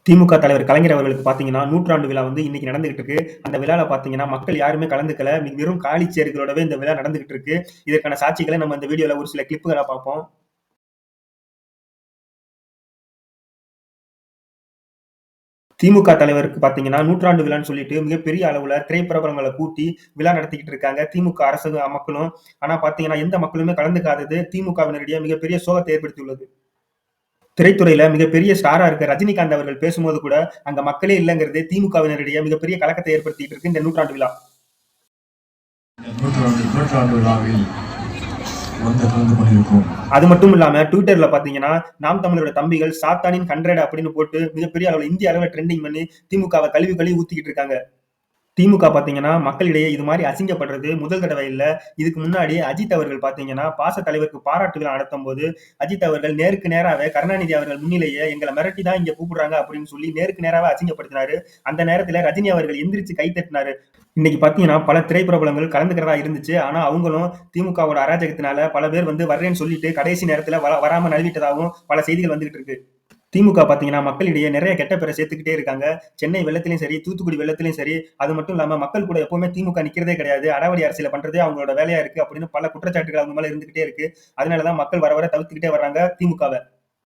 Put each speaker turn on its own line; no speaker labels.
திமுக தலைவர் கலைஞர் அவர்களுக்கு பார்த்தீங்கன்னா, நூற்றாண்டு விழா வந்து இன்னைக்கு நடந்துகிட்டு இருக்கு. அந்த விழால பார்த்தீங்கன்னா, மக்கள் யாருமே கலந்துக்கல. வெறும் காலி சேர்களோடவே இந்த விழா நடந்துகிட்டு இருக்கு. இதற்கான சாட்சிகள நம்ம இந்த வீடியோல ஒரு சில கிளிப்புகள பார்ப்போம். திமுக தலைவருக்கு பார்த்தீங்கன்னா, நூற்றாண்டு விழான்னு சொல்லிட்டு மிகப்பெரிய அளவுல திரைப்பிரபலங்கள கூட்டி விழா நடத்திக்கிட்டு இருக்காங்க. திமுக அரசு மக்களும். ஆனா பார்த்தீங்கன்னா, எந்த மக்களுமே கலந்துக்காதது திமுகவினரிடையே மிகப்பெரிய சோகத்தை ஏற்படுத்தியுள்ளது. திரைத்துறையில மிகப்பெரிய ஸ்டாரா இருக்க ரஜினிகாந்த் அவர்கள் பேசும்போது கூட, அங்க மக்களே இல்லங்கிறது திமுகவினரிடையே மிகப்பெரிய கலக்கத்தை ஏற்படுத்திட்டு இருக்கு இந்த நூற்றாண்டு விழா.
நூற்றாண்டு விழாவில் வந்து கலந்து கொண்டிருக்கோம்.
அது மட்டும் இல்லாம ட்விட்டர்ல பாத்தீங்கன்னா, நாம் தமிழரோட தம்பிகள் சாத்தானின் 100 அப்படின்னு போட்டு மிகப்பெரிய அளவுல இந்திய அளவுல ட்ரெண்டிங் பண்ணி திமுகவ கழுவி கழுவி ஊத்திக்கிட்டு இருக்காங்க. திமுக பாத்தீங்கன்னா, மக்களிடையே இது மாரி அசிங்கப்படுறது முதல் தடவை இல்ல. இதுக்கு முன்னாடி அஜித் அவர்கள் பாத்தீங்கன்னா, பாச தலைவருக்கு பாராட்டு விழா நடத்தும்போது, அஜித் அவர்கள் நேருக்கு நேராவே கருணாநிதி அவர்கள் முன்னிலேயே எங்கள மிரட்டி தான் இங்க கூப்பிடுறாங்க அப்படின்னு சொல்லி நேருக்கு நேராவே அசிங்கப்படுத்தினாரு. அந்த நேரத்துல ரஜினி அவர்கள் எந்திரிச்சு கை தட்டினாரு. இன்னைக்கு பாத்தீங்கன்னா, பல திரைப்பிரபலங்கள் கலந்துக்கிறதா இருந்துச்சு. ஆனா அவங்களும் திமுகவோட அராஜகத்தினால பல பேர் வந்து வர்றேன்னு சொல்லிட்டு கடைசி நேரத்துல வராம நழுவிட்டதாவும் பல செய்திகள் வந்துகிட்டு இருக்கு. திமுக பாத்தீங்கன்னா, மக்களிடையே நெறைய கெட்ட பேர சேர்த்துக்கிட்டே இருக்காங்க. சென்னை வெள்ளத்திலயும் சரி, தூத்துக்குடி வெள்ளத்திலயும் சரி, அது மட்டும் இல்லாம மக்கள் கூட எப்பவுமே திமுக நிக்கிறதே கிடையாது. அடாவடி அரசியல பண்றதே அவங்களோட வேலையா இருக்கு அப்படின்னு பல குற்றச்சாட்டுகள் அவங்க மேல இருந்துகிட்டே இருக்கு. அதனால தான் மக்கள் வர வர தவிர்த்துக்கிட்டே வர்றாங்க திமுகவ.